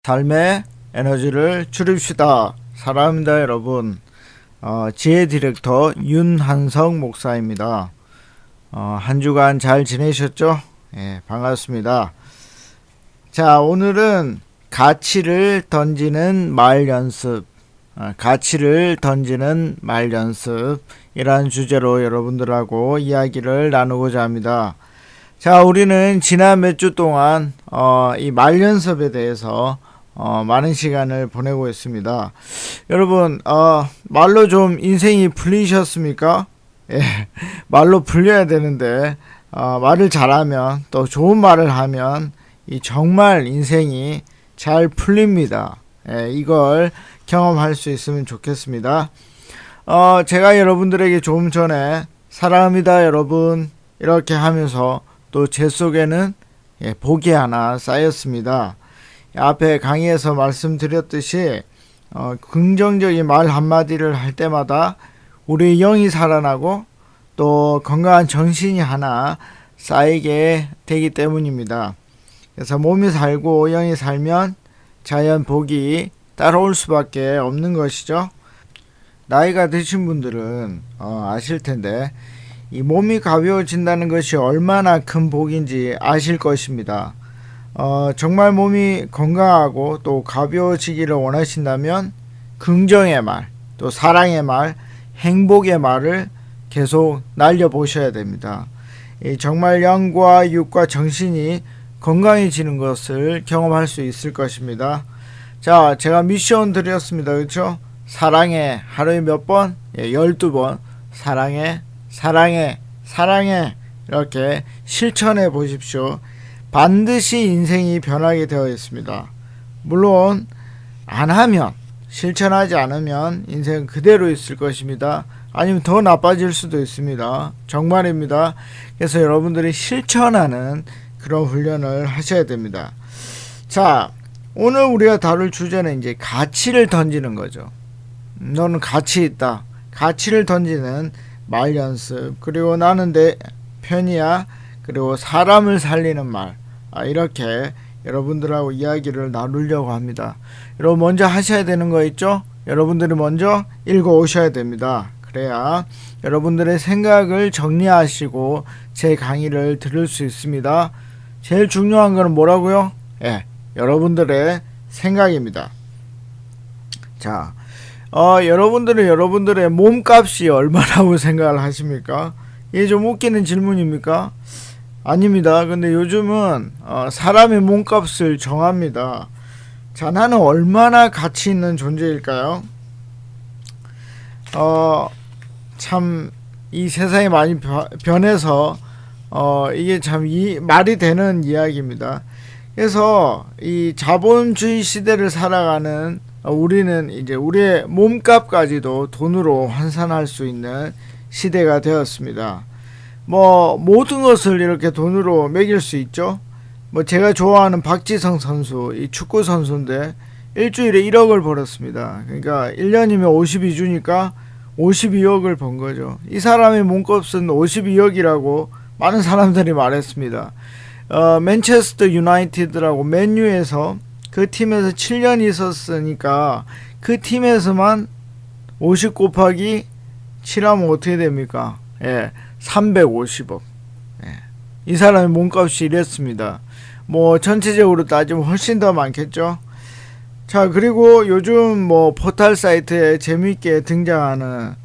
삶의 에너지를 줄입시다. 사랑합니다, 여러분. 지혜 디렉터 윤한석 목사입니다. 한 주간 잘 지내셨죠? 예, 반갑습니다. 자, 오늘은 가치를 던지는 말 연습, 가치를 던지는 말 연습이라는 주제로 여러분들하고 이야기를 나누고자 합니다. 자, 우리는 지난 몇 주 동안 이 말 연습에 대해서 많은 시간을 보내고 있습니다. 여러분, 말로 좀 인생이 풀리셨습니까? 예, 말로 풀려야 되는데, 말을 잘하면, 또 좋은 말을 하면, 정말 인생이 잘 풀립니다. 예, 이걸 경험할 수 있으면 좋겠습니다. 제가 여러분들에게 조금 전에, 사랑합니다, 여러분, 이렇게 하면서, 또 제 속에는 복이 하나 쌓였습니다. 앞에 강의에서 말씀드렸듯이 긍정적인 말 한마디를 할 때마다 우리 영이 살아나고 또 건강한 정신이 하나 쌓이게 되기 때문입니다. 그래서 몸이 살고 영이 살면 자연 복이 따라올 수밖에 없는 것이죠. 나이가 드신 분들은 아실 텐데 이 몸이 가벼워진다는 것이 얼마나 큰 복인지 아실 것입니다. 정말 몸이 건강하고 또 가벼워지기를 원하신다면 긍정의 말, 또 사랑의 말, 행복의 말을 계속 날려보셔야 됩니다. 정말 영과 육과 정신이 건강해지는 것을 경험할 수 있을 것입니다. 자, 제가 미션 드렸습니다. 그렇죠? 사랑해. 하루에 몇 번? 12번. 사랑해. 사랑해. 사랑해. 이렇게 실천해 보십시오. 반드시 인생이 변하게 되어 있습니다. 물론 안 하면, 실천하지 않으면 인생은 그대로 있을 것입니다. 아니면 더 나빠질 수도 있습니다. 정말입니다. 그래서 여러분들이 실천하는 그런 훈련을 하셔야 됩니다. 자, 오늘 우리가 다룰 주제는 이제 가치를 던지는 거죠. 너는 가치 있다. 가치를 던지는 말 연습. 그리고 나는 내 편이야. 그리고 사람을 살리는 말. 이렇게 여러분들하고 이야기를 나누려고 합니다. 여러분 먼저 하셔야 되는 거 있죠? 여러분들이 먼저 읽어 오셔야 됩니다. 그래야 여러분들의 생각을 정리하시고 제 강의를 들을 수 있습니다. 제일 중요한 거는 뭐라고요? 여러분들의 생각입니다. 자, 여러분들의 몸값이 얼마라고 생각을 하십니까? 이게 좀 웃기는 질문입니까? 아닙니다. 근데 요즘은 사람의 몸값을 정합니다. 자, 나는 얼마나 가치 있는 존재일까요? 참 이 세상이 많이 변해서 이게 참 말이 되는 이야기입니다. 그래서 이 자본주의 시대를 살아가는 우리는 이제 우리의 몸값까지도 돈으로 환산할 수 있는 시대가 되었습니다. 모든 것을 이렇게 돈으로 매길 수 있죠. 제가 좋아하는 박지성 선수, 이 축구 선수인데 일주일에 1억을 벌었습니다. 그러니까 1년이면 52주니까 52억을 번 거죠. 이 사람의 몸값은 52억이라고 많은 사람들이 말했습니다. 맨체스터 유나이티드라고 맨유에서 그 팀에서 7년 있었으니까 그 팀에서만 50 곱하기 7하면 어떻게 됩니까? 350억. 이 사람의 몸값이 이랬습니다. 전체적으로 따지면 훨씬 더 많겠죠. 자, 그리고 요즘 포털 사이트에 재미있게 등장하는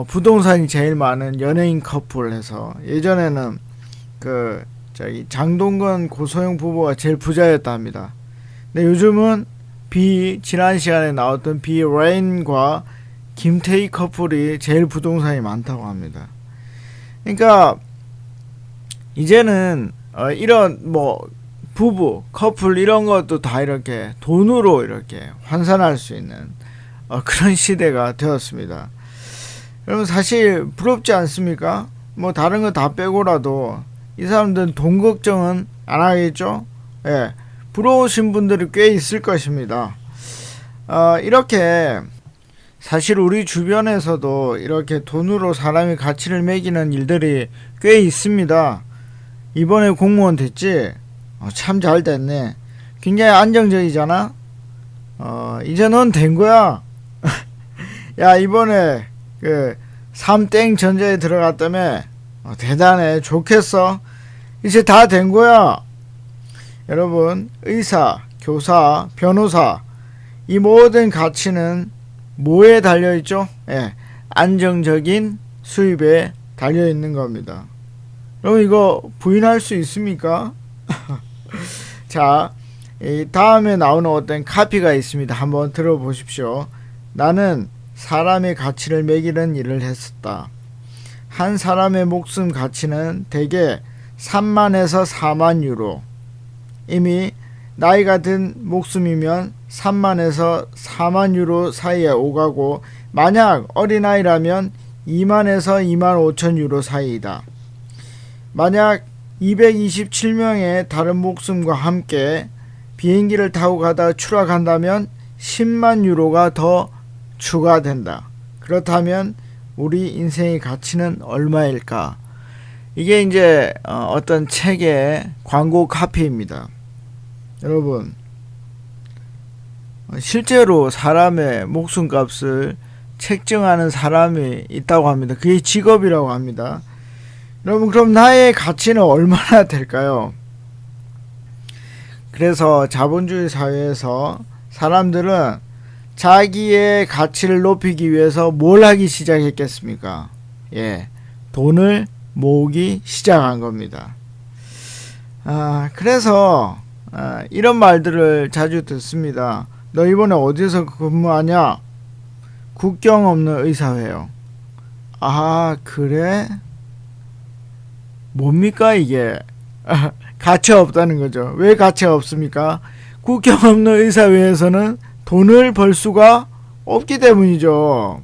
부동산이 제일 많은 연예인 커플에서 예전에는 장동건 고소영 부부가 제일 부자였다 합니다. 근데 요즘은 지난 시간에 나왔던 레인과 김태희 커플이 제일 부동산이 많다고 합니다. 그러니까 이제는 이런 부부, 커플 이런 것도 다 이렇게 돈으로 이렇게 환산할 수 있는 그런 시대가 되었습니다. 여러분 사실 부럽지 않습니까? 다른 거 다 빼고라도 이 사람들은 돈 걱정은 안 하겠죠? 부러우신 분들이 꽤 있을 것입니다. 이렇게 사실 우리 주변에서도 이렇게 돈으로 사람이 가치를 매기는 일들이 꽤 있습니다. 이번에 공무원 됐지? 참 잘 됐네. 굉장히 안정적이잖아. 이제 넌 된 거야. 야, 이번에 그 3땡 전자에 들어갔다며. 대단해. 좋겠어. 이제 다 된 거야. 여러분, 의사, 교사, 변호사, 이 모든 가치는 뭐에 달려있죠? 예, 안정적인 수입에 달려있는 겁니다. 그럼 이거 부인할 수 있습니까? 자, 이 다음에 나오는 어떤 카피가 있습니다. 한번 들어보십시오. 나는 사람의 가치를 매기는 일을 했었다. 한 사람의 목숨 가치는 대개 3만에서 4만 유로. 이미 나이가 든 목숨이면 3만에서 4만 유로 사이에 오가고, 만약 어린아이라면 2만에서 2만 5천 유로 사이이다. 만약 227명의 다른 목숨과 함께 비행기를 타고 가다 추락한다면 10만 유로가 더 추가된다. 그렇다면 우리 인생의 가치는 얼마일까? 이게 이제 어떤 책의 광고 카피입니다. 여러분, 실제로 사람의 목숨값을 책정하는 사람이 있다고 합니다. 그게 직업이라고 합니다. 여러분, 그럼 나의 가치는 얼마나 될까요? 그래서 자본주의 사회에서 사람들은 자기의 가치를 높이기 위해서 뭘 하기 시작했겠습니까? 예, 돈을 모으기 시작한 겁니다. 그래서 이런 말들을 자주 듣습니다. 너 이번에 어디서 근무하냐? 국경 없는 의사회요. 아, 그래? 뭡니까 이게? 가치가 없다는 거죠. 왜 가치가 없습니까? 국경 없는 의사회에서는 돈을 벌 수가 없기 때문이죠.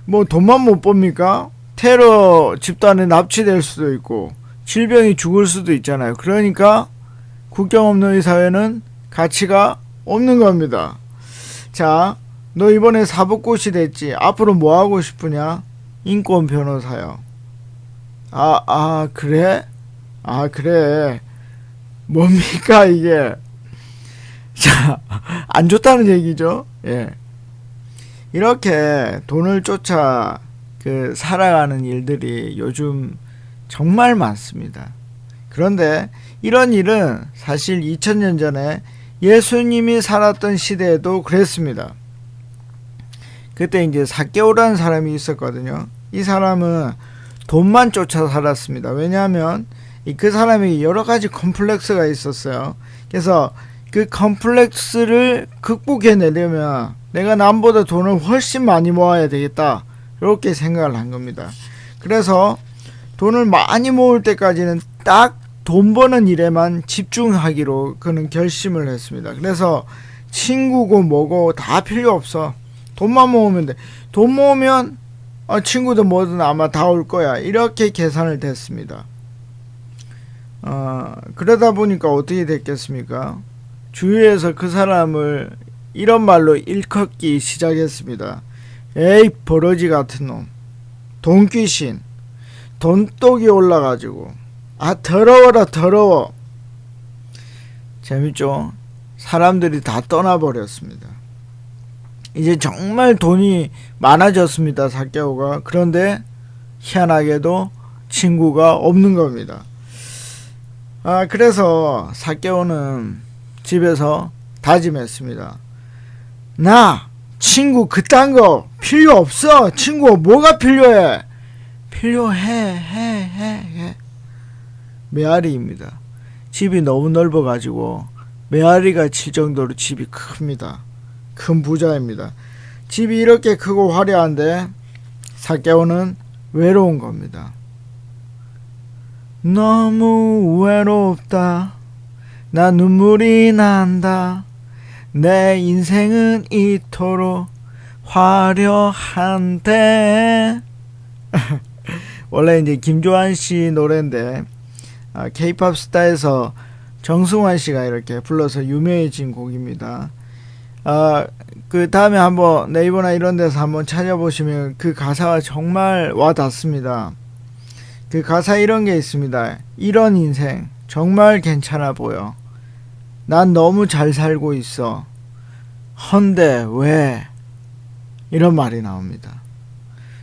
뭐 돈만 못 법니까? 테러 집단에 납치될 수도 있고 질병이 죽을 수도 있잖아요. 그러니까 국경 없는 의사회는 가치가 없는 겁니다. 자, 너 이번에 사법고시 됐지? 앞으로 뭐 하고 싶으냐? 인권 변호사요. 그래? 그래. 뭡니까 이게? 자, 안 좋다는 얘기죠. 예. 이렇게 돈을 쫓아 살아가는 일들이 요즘 정말 많습니다. 그런데 이런 일은 사실 2000년 전에 예수님이 살았던 시대에도 그랬습니다. 그때 이제 삭개오라는 사람이 있었거든요. 이 사람은 돈만 쫓아 살았습니다. 왜냐하면 그 사람이 여러 가지 컴플렉스가 있었어요. 그래서 그 컴플렉스를 극복해내려면 내가 남보다 돈을 훨씬 많이 모아야 되겠다, 이렇게 생각을 한 겁니다. 그래서 돈을 많이 모을 때까지는 딱 돈 버는 일에만 집중하기로 그는 결심을 했습니다. 그래서 친구고 뭐고 다 필요 없어. 돈만 모으면 돼. 돈 모으면 친구도 뭐든 아마 다 올 거야. 이렇게 계산을 했습니다. 그러다 보니까 어떻게 됐겠습니까? 주위에서 그 사람을 이런 말로 일컫기 시작했습니다. 에이, 버러지 같은 놈, 돈귀신, 돈독이 올라가지고 더러워라 더러워. 재밌죠? 사람들이 다 떠나버렸습니다. 이제 정말 돈이 많아졌습니다, 삭개오가. 그런데 희한하게도 친구가 없는 겁니다. 그래서 삭개오는 집에서 다짐했습니다. 나 친구 그딴 거 필요 없어. 친구 뭐가 필요해? 필요해. 메아리입니다. 집이 너무 넓어가지고 메아리가 칠 정도로 집이 큽니다. 큰 부자입니다. 집이 이렇게 크고 화려한데 삭개오는 외로운 겁니다. 너무 외롭다. 나 눈물이 난다. 내 인생은 이토록 화려한데. 원래 이제 김조한 씨 노래인데 K-pop 스타에서 정승환 씨가 이렇게 불러서 유명해진 곡입니다. 그 다음에 한번 네이버나 이런 데서 한번 찾아보시면 그 가사가 정말 와닿습니다. 그 가사에 이런 게 있습니다. 이런 인생 정말 괜찮아 보여. 난 너무 잘 살고 있어. 헌데 왜 이런 말이 나옵니다.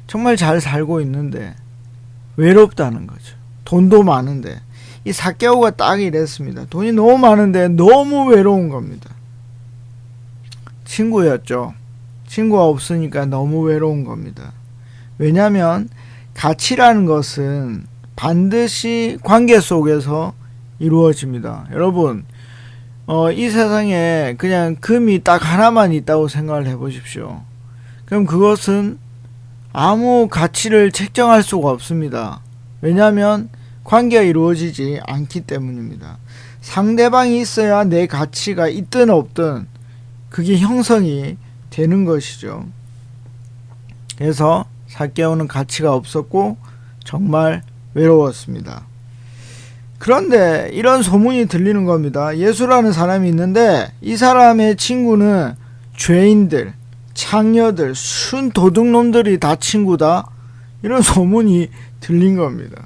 정말 잘 살고 있는데 외롭다는 거죠. 돈도 많은데. 이 삭개오가 딱 이랬습니다. 돈이 너무 많은데 너무 외로운 겁니다. 친구였죠. 친구가 없으니까 너무 외로운 겁니다. 왜냐하면 가치라는 것은 반드시 관계 속에서 이루어집니다. 여러분, 이 세상에 그냥 금이 딱 하나만 있다고 생각을 해보십시오. 그럼 그것은 아무 가치를 책정할 수가 없습니다. 왜냐하면 관계가 이루어지지 않기 때문입니다. 상대방이 있어야 내 가치가 있든 없든 그게 형성이 되는 것이죠. 그래서 삭개오는 가치가 없었고 정말 외로웠습니다. 그런데 이런 소문이 들리는 겁니다. 예수라는 사람이 있는데 이 사람의 친구는 죄인들, 창녀들, 순 도둑놈들이 다 친구다. 이런 소문이 들린 겁니다.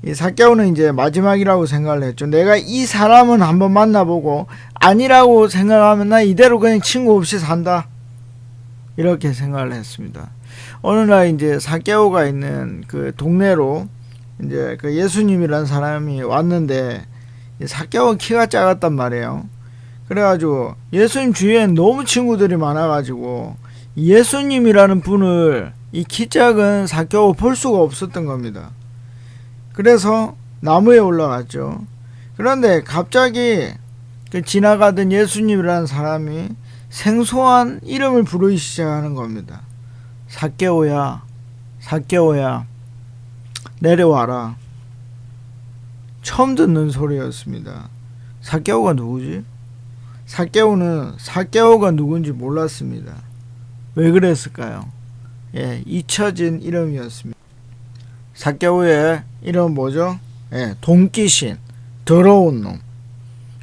이 삭개오는 이제 마지막이라고 생각을 했죠. 내가 이 사람은 한번 만나보고 아니라고 생각하면 나 이대로 그냥 친구 없이 산다. 이렇게 생각을 했습니다. 어느 날 이제 삭개오가 있는 그 동네로 이제 그 예수님이라는 사람이 왔는데 삭개오가 키가 작았단 말이에요. 그래가지고 예수님 주위엔 너무 친구들이 많아가지고 예수님이라는 분을 이 키 작은 삭개오가 볼 수가 없었던 겁니다. 그래서 나무에 올라갔죠. 그런데 갑자기 그 지나가던 예수님이라는 사람이 생소한 이름을 부르기 시작하는 겁니다. 삭개오야, 삭개오야, 내려와라. 처음 듣는 소리였습니다. 삭개오가 누구지? 삭개오는 삭개오가 누군지 몰랐습니다. 왜 그랬을까요? 잊혀진 이름이었습니다. 삭개오의 이름 뭐죠? 돈기신, 더러운 놈,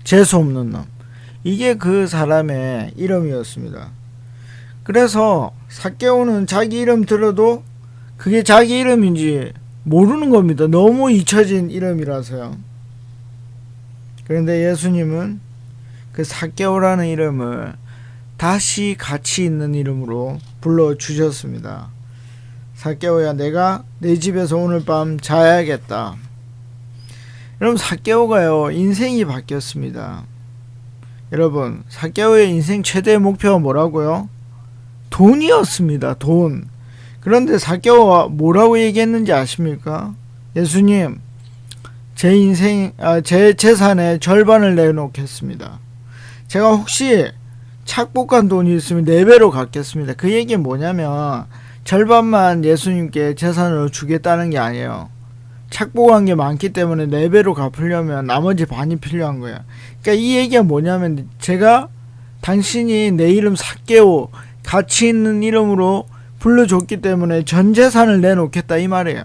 재수없는 놈. 이게 그 사람의 이름이었습니다. 그래서 삭개오는 자기 이름 들어도 그게 자기 이름인지 모르는 겁니다. 너무 잊혀진 이름이라서요. 그런데 예수님은 그 삭개오라는 이름을 다시 가치 있는 이름으로 불러주셨습니다. 삭개오야, 내가 내 집에서 오늘 밤 자야겠다. 여러분, 삭개오가요, 인생이 바뀌었습니다. 여러분, 삭개오의 인생 최대의 목표가 뭐라고요? 돈이었습니다. 돈. 그런데 삭개오가 뭐라고 얘기했는지 아십니까? 예수님, 제 재산의 절반을 내놓겠습니다. 제가 혹시 착복한 돈이 있으면 4배로 갚겠습니다. 그 얘기는 뭐냐면 절반만 예수님께 재산으로 주겠다는 게 아니에요. 착복한 게 많기 때문에 4배로 갚으려면 나머지 반이 필요한 거야. 그러니까 이 얘기가 뭐냐면 제가 당신이 내 이름 삭개오, 가치 있는 이름으로 불러줬기 때문에 전 재산을 내놓겠다 이 말이에요.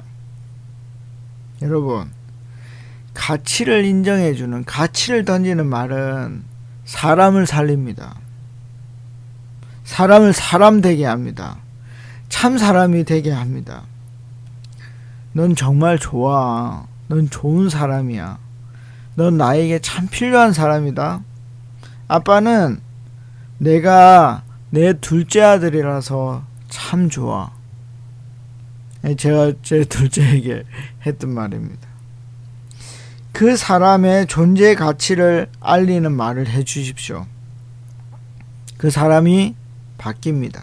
여러분, 가치를 인정해주는, 가치를 던지는 말은 사람을 살립니다. 사람을 사람 되게 합니다. 참 사람이 되게 합니다. 넌 정말 좋아. 넌 좋은 사람이야. 넌 나에게 참 필요한 사람이다. 아빠는 내가 내 둘째 아들이라서 참 좋아. 제가 제 둘째에게 했던 말입니다. 그 사람의 존재 가치를 알리는 말을 해주십시오. 그 사람이 바뀝니다.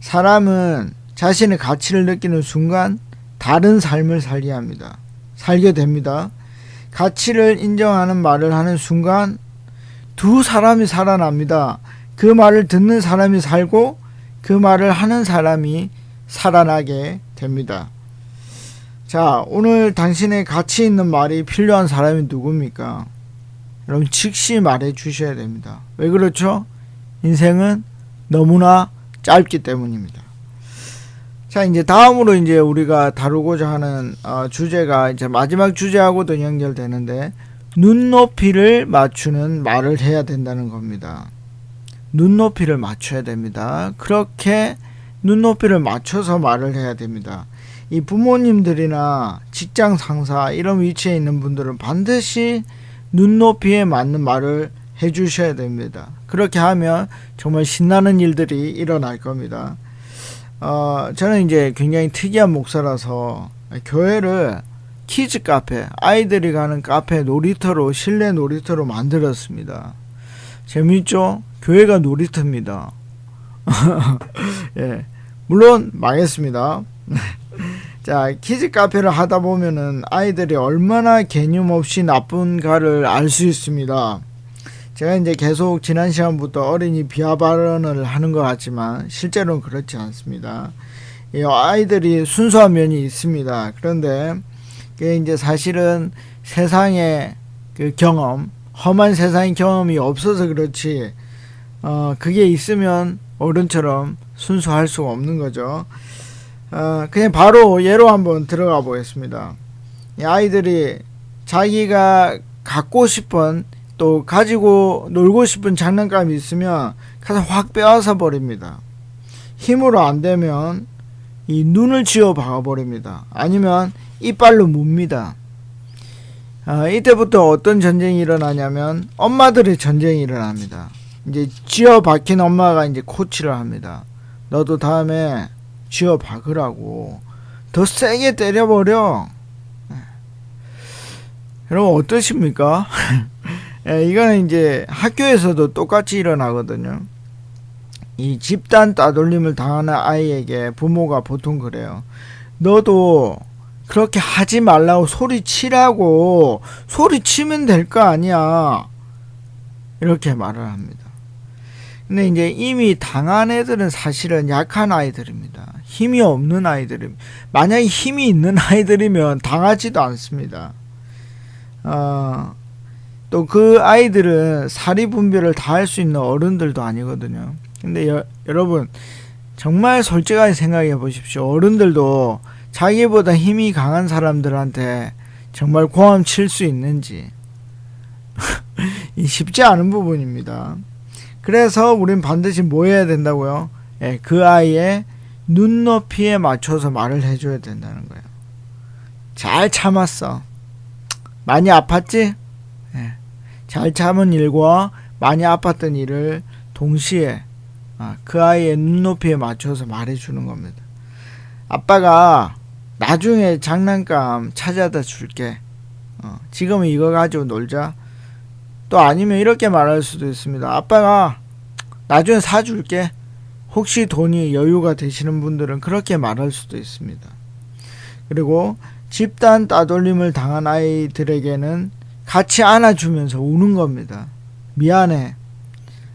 사람은 자신의 가치를 느끼는 순간 다른 삶을 살게 됩니다. 가치를 인정하는 말을 하는 순간 두 사람이 살아납니다. 그 말을 듣는 사람이 살고 그 말을 하는 사람이 살아나게 됩니다. 자, 오늘 당신의 가치 있는 말이 필요한 사람이 누굽니까? 여러분, 즉시 말해 주셔야 됩니다. 왜 그렇죠? 인생은 너무나 짧기 때문입니다. 자, 이제 다음으로 이제 우리가 다루고자 하는 주제가 이제 마지막 주제하고도 연결되는데, 눈높이를 맞추는 말을 해야 된다는 겁니다. 눈높이를 맞춰야 됩니다. 그렇게 눈높이를 맞춰서 말을 해야 됩니다. 이 부모님들이나 직장 상사 이런 위치에 있는 분들은 반드시 눈높이에 맞는 말을 해주셔야 됩니다. 그렇게 하면 정말 신나는 일들이 일어날 겁니다. 저는 이제 굉장히 특이한 목사라서 교회를 키즈 카페, 아이들이 가는 카페 놀이터로, 실내 놀이터로 만들었습니다. 재밌죠? 교회가 놀이터입니다. 예, 물론 망했습니다. 자, 키즈 카페를 하다 보면은 아이들이 얼마나 개념 없이 나쁜가를 알 수 있습니다. 제가 이제 계속 지난 시간부터 어린이 비하 발언을 하는 것 같지만 실제로는 그렇지 않습니다. 이 아이들이 순수한 면이 있습니다. 그런데 그게 이제 사실은 세상의 그 경험, 험한 세상의 경험이 없어서 그렇지, 그게 있으면 어른처럼 순수할 수가 없는 거죠. 그냥 바로 예로 한번 들어가 보겠습니다. 이 아이들이 자기가 갖고 싶은, 또 가지고 놀고 싶은 장난감이 있으면 가서 확 빼앗아 버립니다. 힘으로 안 되면 이 눈을 쥐어 박아 버립니다. 아니면 이빨로 뭅니다. 이때부터 어떤 전쟁이 일어나냐면 엄마들의 전쟁이 일어납니다. 이제 쥐어 박힌 엄마가 이제 코치를 합니다. 너도 다음에 쥐어 박으라고, 더 세게 때려버려. 여러분 어떠십니까? 이거는 이제 학교에서도 똑같이 일어나거든요. 이 집단 따돌림을 당하는 아이에게 부모가 보통 그래요. 너도 그렇게 하지 말라고 소리치라고, 소리치면 될 거 아니야, 이렇게 말을 합니다. 근데 이제 이미 당한 애들은 사실은 약한 아이들입니다. 힘이 없는 아이들입니다. 만약에 힘이 있는 아이들이면 당하지도 않습니다. 또 그 아이들은 사리 분별을 다 할 수 있는 어른들도 아니거든요. 근데 여러분 정말 솔직하게 생각해 보십시오. 어른들도 자기보다 힘이 강한 사람들한테 정말 고함 칠 수 있는지 쉽지 않은 부분입니다. 그래서 우린 반드시 뭐 해야 된다고요? 그 아이의 눈높이에 맞춰서 말을 해줘야 된다는 거예요. 잘 참았어. 많이 아팠지? 잘 참은 일과 많이 아팠던 일을 동시에 그 아이의 눈높이에 맞춰서 말해주는 겁니다. 아빠가 나중에 장난감 찾아다 줄게. 지금은 이거 가지고 놀자. 또 아니면 이렇게 말할 수도 있습니다. 아빠가 나중에 사줄게. 혹시 돈이 여유가 되시는 분들은 그렇게 말할 수도 있습니다. 그리고 집단 따돌림을 당한 아이들에게는 같이 안아주면서 우는 겁니다. 미안해.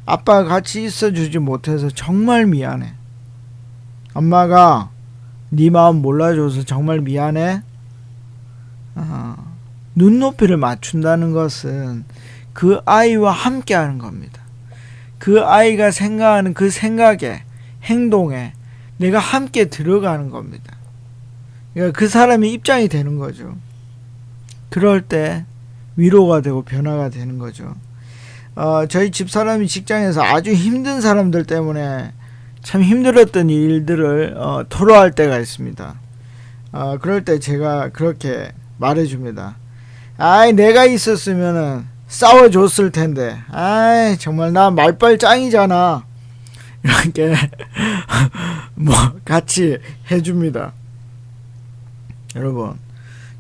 아빠가 같이 있어주지 못해서 정말 미안해. 엄마가 네 마음 몰라줘서 정말 미안해. 눈높이를 맞춘다는 것은 그 아이와 함께 하는 겁니다. 그 아이가 생각하는 그 생각에, 행동에 내가 함께 들어가는 겁니다. 그러니까 그 사람의 입장이 되는 거죠. 그럴 때 위로가 되고 변화가 되는 거죠. 저희 집사람이 직장에서 아주 힘든 사람들 때문에 참 힘들었던 일들을 토로할 때가 있습니다. 그럴 때 제가 그렇게 말해줍니다. 아이, 내가 있었으면은 싸워줬을 텐데. 아이, 정말 나 말빨 짱이잖아. 이렇게 뭐 같이 해줍니다. 여러분,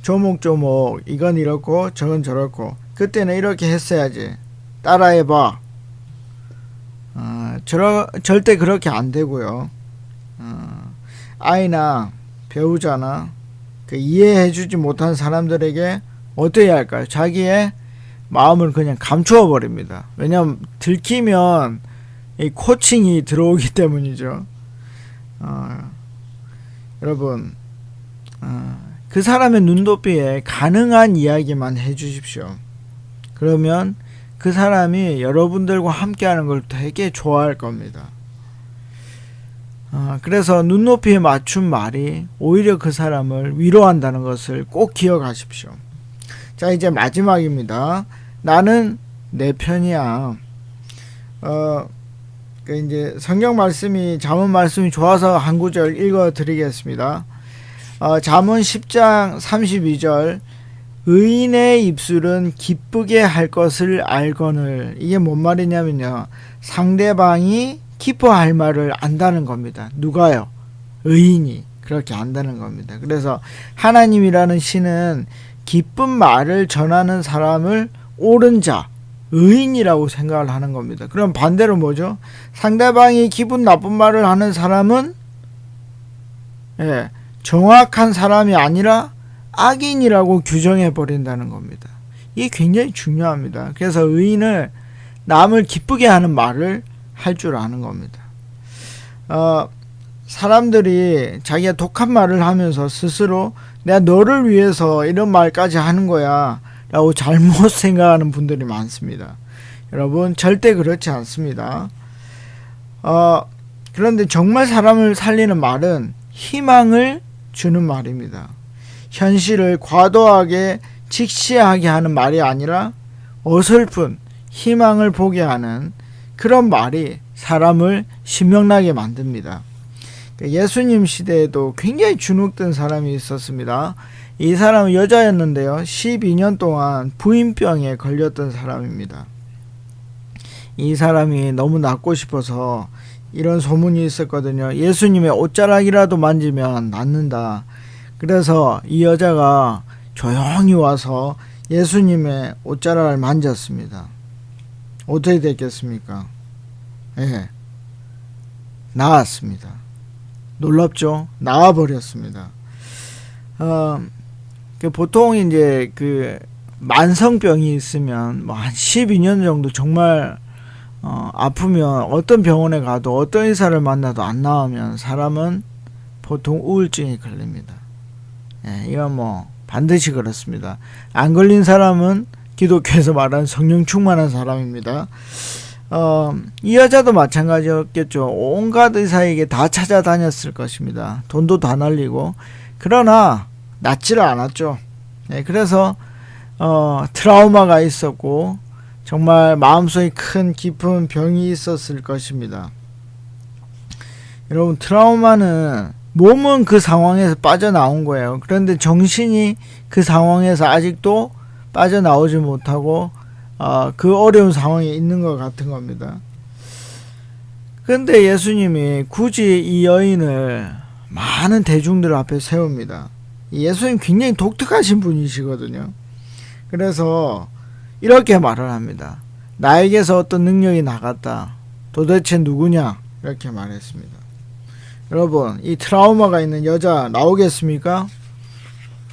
조목조목 이건 이렇고 저건 저렇고 그때는 이렇게 했어야지, 따라해봐. 절대 그렇게 안 되고요. 아이나 배우자나 이해해주지 못한 사람들에게 어떻게 해야 할까요? 자기의 마음을 그냥 감추어 버립니다. 왜냐하면 들키면 이 코칭이 들어오기 때문이죠. 여러분, 그 사람의 눈높이에 가능한 이야기만 해주십시오. 그러면 그 사람이 여러분들과 함께하는 걸 되게 좋아할 겁니다. 그래서 눈높이에 맞춘 말이 오히려 그 사람을 위로한다는 것을 꼭 기억하십시오. 자, 이제 마지막입니다. 나는 내 편이야. 이제 성경 말씀이, 잠언 말씀이 좋아서 한 구절 읽어 드리겠습니다. 잠언 10장 32절. 의인의 입술은 기쁘게 할 것을 알거늘. 이게 뭔 말이냐면요, 상대방이 기뻐할 말을 안다는 겁니다. 누가요? 의인이 그렇게 안다는 겁니다. 그래서 하나님이라는 신은 기쁜 말을 전하는 사람을 옳은 자, 의인이라고 생각을 하는 겁니다. 그럼 반대로 뭐죠? 상대방이 기분 나쁜 말을 하는 사람은 정확한 사람이 아니라 악인이라고 규정해 버린다는 겁니다. 이게 굉장히 중요합니다. 그래서 의인을 남을 기쁘게 하는 말을 할 줄 아는 겁니다. 사람들이 자기가 독한 말을 하면서 스스로 내가 너를 위해서 이런 말까지 하는 거야 라고 잘못 생각하는 분들이 많습니다. 여러분, 절대 그렇지 않습니다. 그런데 정말 사람을 살리는 말은 희망을 주는 말입니다. 현실을 과도하게 직시하게 하는 말이 아니라 어설픈 희망을 보게 하는 그런 말이 사람을 신명나게 만듭니다. 예수님 시대에도 굉장히 주눅든 사람이 있었습니다. 이 사람은 여자였는데요, 12년 동안 부인병에 걸렸던 사람입니다. 이 사람이 너무 낫고 싶어서 이런 소문이 있었거든요. 예수님의 옷자락이라도 만지면 낫는다. 그래서 이 여자가 조용히 와서 예수님의 옷자락을 만졌습니다. 어떻게 됐겠습니까? 나았습니다. 놀랍죠? 나와버렸습니다. 보통 이제 만성병이 있으면 뭐 한 12년 정도 정말 아프면 어떤 병원에 가도 어떤 의사를 만나도 안 나오면 사람은 보통 우울증에 걸립니다. 이건 뭐 반드시 그렇습니다. 안 걸린 사람은 기독교에서 말하는 성령 충만한 사람입니다. 이 여자도 마찬가지였겠죠. 온갖 의사에게 다 찾아다녔을 것입니다. 돈도 다 날리고. 그러나 낫지를 않았죠. 그래서 트라우마가 있었고 정말 마음속에 큰 깊은 병이 있었을 것입니다. 여러분, 트라우마는 몸은 그 상황에서 빠져나온 거예요. 그런데 정신이 그 상황에서 아직도 빠져나오지 못하고 그 어려운 상황에 있는 것 같은 겁니다. 그런데 예수님이 굳이 이 여인을 많은 대중들 앞에 세웁니다. 예수님 굉장히 독특하신 분이시거든요. 그래서 이렇게 말을 합니다. 나에게서 어떤 능력이 나갔다. 도대체 누구냐? 이렇게 말했습니다. 여러분, 이 트라우마가 있는 여자 나오겠습니까?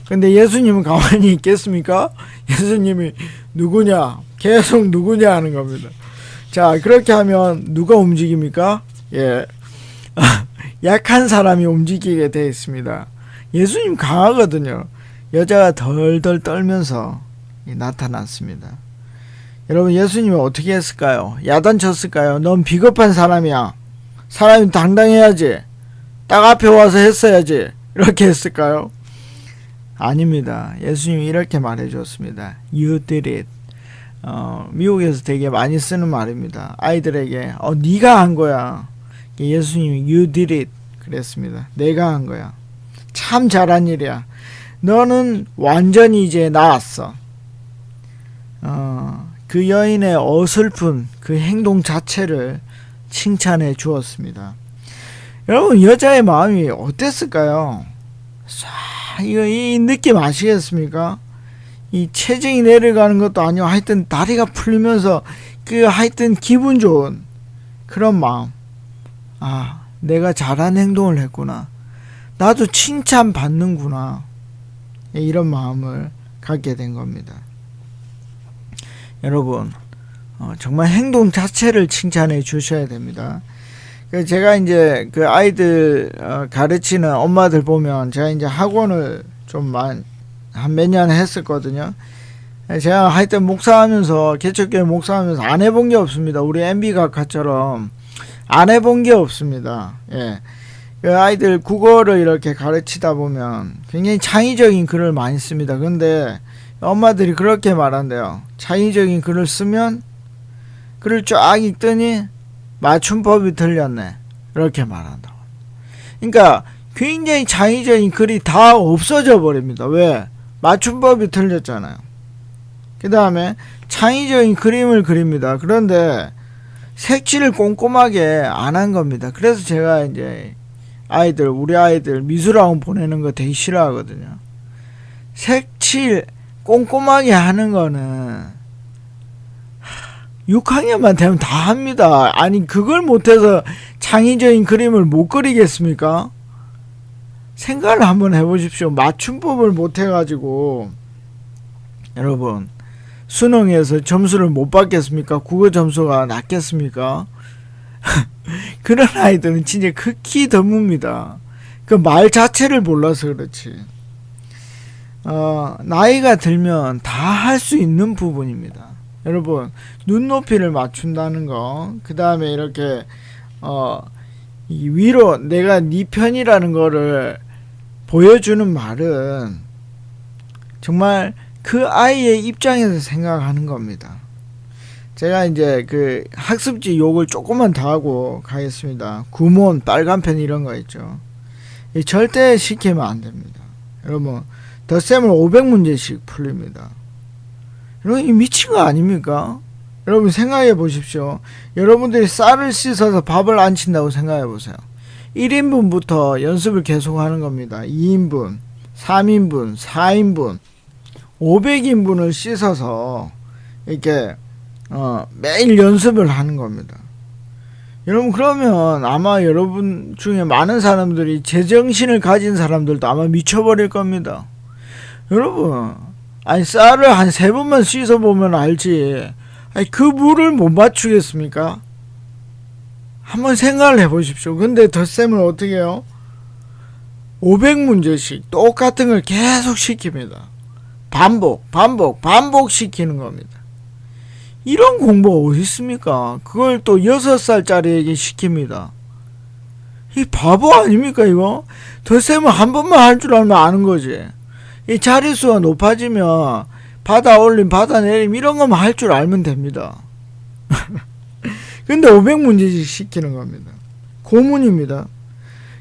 근데 예수님은 가만히 있겠습니까? 예수님이 누구냐? 계속 누구냐 하는 겁니다. 자, 그렇게 하면 누가 움직입니까? 약한 사람이 움직이게 되어 있습니다. 예수님 강하거든요. 여자가 덜덜 떨면서 나타났습니다. 여러분, 예수님은 어떻게 했을까요? 야단쳤을까요? 넌 비겁한 사람이야. 사람이 당당해야지. 딱 앞에 와서 했어야지. 이렇게 했을까요? 아닙니다. 예수님이 이렇게 말해 줬습니다. You did it. 미국에서 되게 많이 쓰는 말입니다. 아이들에게 네가 한 거야. 예수님이 You did it 그랬습니다. 내가 한 거야. 참 잘한 일이야. 너는 완전히 이제 나았어. 그 여인의 어설픈 그 행동 자체를 칭찬해 주었습니다. 여러분, 여자의 마음이 어땠을까요? 이 느낌 아시겠습니까? 이 체중이 내려가는 것도 아니고 하여튼 다리가 풀리면서 하여튼 기분 좋은 그런 마음. 내가 잘한 행동을 했구나. 나도 칭찬받는구나. 이런 마음을 갖게 된 겁니다. 여러분, 정말 행동 자체를 칭찬해 주셔야 됩니다. 제가 이제 그 아이들 가르치는 엄마들 보면 제가 이제 학원을 좀 한 몇 년 했었거든요. 제가 하여튼 목사하면서 개척교회 목사하면서 안 해본 게 없습니다. 우리 MB 각하처럼 안 해본 게 없습니다. 그 아이들 국어를 이렇게 가르치다 보면 굉장히 창의적인 글을 많이 씁니다. 근데 엄마들이 그렇게 말한대요. 창의적인 글을 쓰면 글을 쫙 읽더니 맞춤법이 틀렸네. 이렇게 말한다고. 그러니까 굉장히 창의적인 글이 다 없어져 버립니다. 왜 맞춤법이 틀렸잖아요. 그 다음에 창의적인 그림을 그립니다. 그런데 색칠을 꼼꼼하게 안 한 겁니다. 그래서 제가 이제 우리 아이들 미술학원 보내는 거 되게 싫어하거든요. 색칠 꼼꼼하게 하는 거는 6학년만 되면 다 합니다. 아니 그걸 못해서 창의적인 그림을 못 그리겠습니까? 생각을 한번 해보십시오. 맞춤법을 못해가지고 여러분 수능에서 점수를 못 받겠습니까? 국어 점수가 낮겠습니까? 그런 아이들은 진짜 극히 드뭅니다. 그 말 자체를 몰라서 그렇지. 나이가 들면 다 할 수 있는 부분입니다. 여러분 눈높이를 맞춘다는 거, 그 다음에 이렇게 이 위로 내가 네 편이라는 거를 보여주는 말은 정말 그 아이의 입장에서 생각하는 겁니다. 제가 이제 그 학습지 욕을 조금만 더 하고 가겠습니다. 구몬, 빨간펜 이런 거 있죠. 절대 시키면 안 됩니다. 여러분 덧셈을 500문제씩 풀립니다. 여러분 이 미친 거 아닙니까? 여러분 생각해 보십시오. 여러분들이 쌀을 씻어서 밥을 안 친다고 생각해 보세요. 1인분부터 연습을 계속 하는 겁니다. 2인분, 3인분, 4인분, 500인분을 씻어서 이렇게 매일 연습을 하는 겁니다. 여러분 그러면 아마 여러분 중에 많은 사람들이 제정신을 가진 사람들도 아마 미쳐버릴 겁니다. 여러분 아니 쌀을 한 3번만 씻어보면 알지, 아니 그 물을 못 맞추겠습니까? 한번 생각을 해보십시오. 근데 덧셈을 어떻게 해요? 500문제씩 똑같은 걸 계속 시킵니다. 반복 시키는 겁니다. 이런 공부가 어디 있습니까? 그걸 또 6살짜리에게 시킵니다. 이 바보 아닙니까 이거? 덧셈을 한 번만 할 줄 알면 아는 거지. 이 자릿수가 높아지면 받아 올림 받아 내림 이런 것만 할 줄 알면 됩니다. 근데 500문제씩 시키는 겁니다. 고문입니다.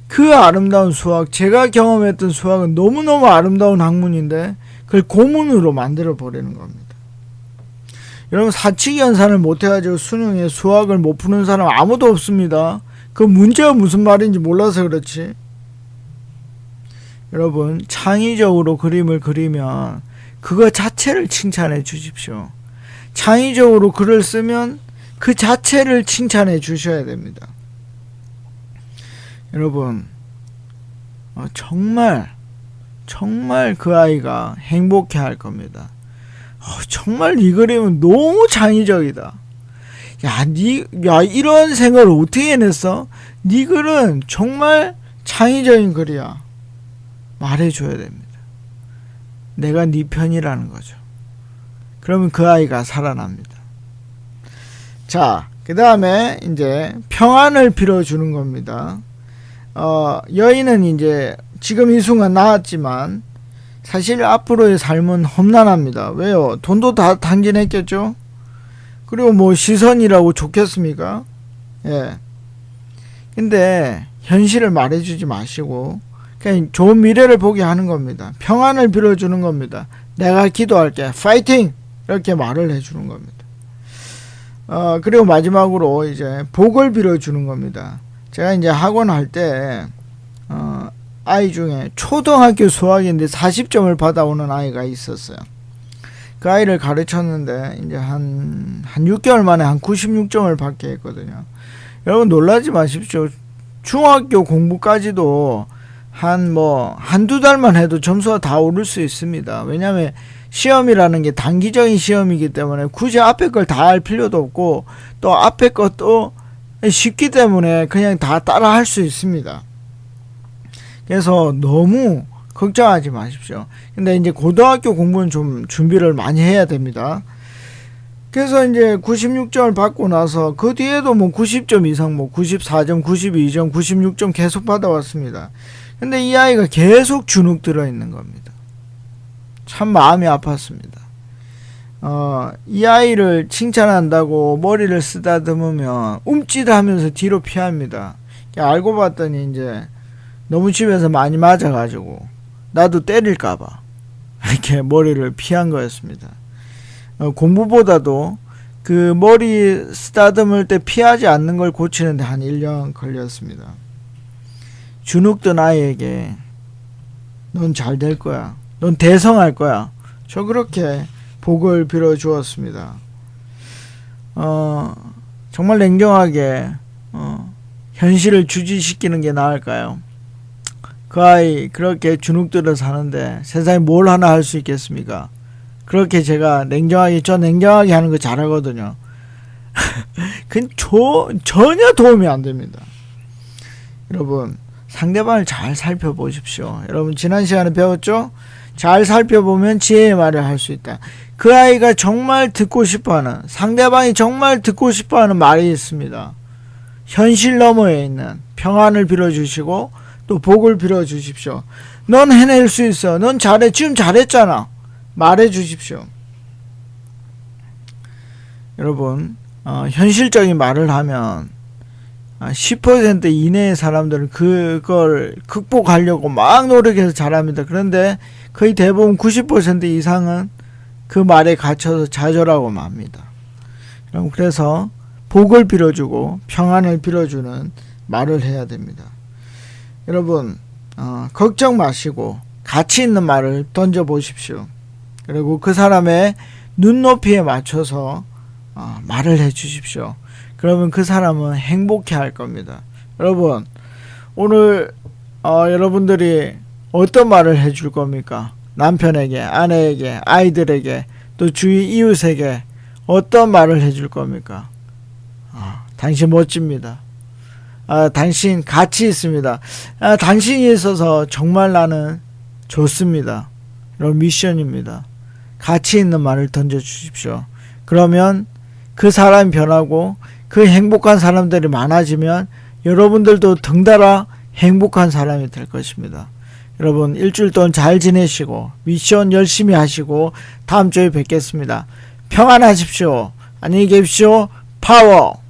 그 아름다운 수학, 제가 경험했던 수학은 너무너무 아름다운 학문인데 그걸 고문으로 만들어 버리는 겁니다. 여러분 사칙 연산을 못해가지고 수능에 수학을 못 푸는 사람 아무도 없습니다. 그 문제가 무슨 말인지 몰라서 그렇지. 여러분 창의적으로 그림을 그리면 그거 자체를 칭찬해 주십시오. 창의적으로 글을 쓰면 그 자체를 칭찬해 주셔야 됩니다. 여러분 정말 그 아이가 행복해 할 겁니다. 정말 이 그림은 너무 창의적이다. 야 이런 생각을 어떻게 해냈어? 네 글은 정말 창의적인 글이야. 말해줘야 됩니다. 내가 네 편이라는 거죠. 그러면 그 아이가 살아납니다. 자, 그 다음에 이제 평안을 빌어주는 겁니다. 여인은 이제 지금 이 순간 나왔지만 사실 앞으로의 삶은 험난합니다. 왜요? 돈도 다 당진했겠죠? 그리고 뭐 시선이라고 좋겠습니까? 예. 근데 현실을 말해주지 마시고 그냥 좋은 미래를 보게 하는 겁니다. 평안을 빌어주는 겁니다. 내가 기도할게. 파이팅! 이렇게 말을 해주는 겁니다. 그리고 마지막으로 이제 복을 빌어주는 겁니다. 제가 이제 학원 할 때, 아이 중에 초등학교 수학인데 40점을 받아오는 아이가 있었어요. 그 아이를 가르쳤는데, 이제 한 6개월 만에 한 96점을 받게 했거든요. 여러분 놀라지 마십시오. 중학교 공부까지도 한두 달만 해도 점수가 다 오를 수 있습니다. 왜냐하면 시험이라는 게 단기적인 시험이기 때문에 굳이 앞에 걸 다 할 필요도 없고 또 앞에 것도 쉽기 때문에 그냥 다 따라 할 수 있습니다. 그래서 너무 걱정하지 마십시오. 근데 이제 고등학교 공부는 좀 준비를 많이 해야 됩니다. 그래서 이제 96점을 받고 나서 그 뒤에도 뭐 90점 이상, 뭐 94점, 92점, 96점 계속 받아왔습니다. 근데 이 아이가 계속 주눅 들어 있는 겁니다. 참 마음이 아팠습니다. 이 아이를 칭찬한다고 머리를 쓰다듬으면 움찔하면서 뒤로 피합니다. 알고 봤더니 이제 너무 집에서 많이 맞아가지고 나도 때릴까봐 이렇게 머리를 피한 거였습니다. 공부보다도 그 머리 쓰다듬을 때 피하지 않는 걸 고치는데 한 1년 걸렸습니다. 주눅든 아이에게 넌 잘 될 거야. 넌 대성할 거야. 저 그렇게 복을 빌어 주었습니다. 정말 냉정하게 현실을 주지시키는 게 나을까요? 그 아이 그렇게 주눅들어 사는데 세상에 뭘 하나 할 수 있겠습니까? 그렇게 제가 냉정하게 하는 거 잘하거든요. 그건 전혀 도움이 안 됩니다. 여러분, 상대방을 잘 살펴보십시오. 여러분, 지난 시간에 배웠죠? 잘 살펴보면 지혜의 말을 할 수 있다. 그 아이가 정말 듣고 싶어하는, 상대방이 정말 듣고 싶어하는 말이 있습니다. 현실 너머에 있는 평안을 빌어주시고 또 복을 빌어주십시오. 넌 해낼 수 있어. 넌 잘해. 지금 잘했잖아. 말해 주십시오. 여러분, 현실적인 말을 하면 10% 이내의 사람들은 그걸 극복하려고 막 노력해서 잘합니다. 그런데 거의 대부분 90% 이상은 그 말에 갇혀서 좌절하고 맙니다. 그래서 복을 빌어주고 평안을 빌어주는 말을 해야 됩니다. 여러분, 걱정 마시고 가치 있는 말을 던져보십시오. 그리고 그 사람의 눈높이에 맞춰서 말을 해주십시오. 그러면 그 사람은 행복해 할 겁니다. 여러분, 오늘 여러분들이 어떤 말을 해줄 겁니까? 남편에게, 아내에게, 아이들에게, 또 주위 이웃에게 어떤 말을 해줄 겁니까? 당신 멋집니다. 당신 가치 있습니다. 당신이 있어서 정말 나는 좋습니다. 이런 미션입니다. 가치 있는 말을 던져주십시오. 그러면 그 사람이 변하고 그 행복한 사람들이 많아지면 여러분들도 덩달아 행복한 사람이 될 것입니다. 여러분, 일주일 동안 잘 지내시고 미션 열심히 하시고 다음 주에 뵙겠습니다. 평안하십시오. 안녕히 계십시오. 파워!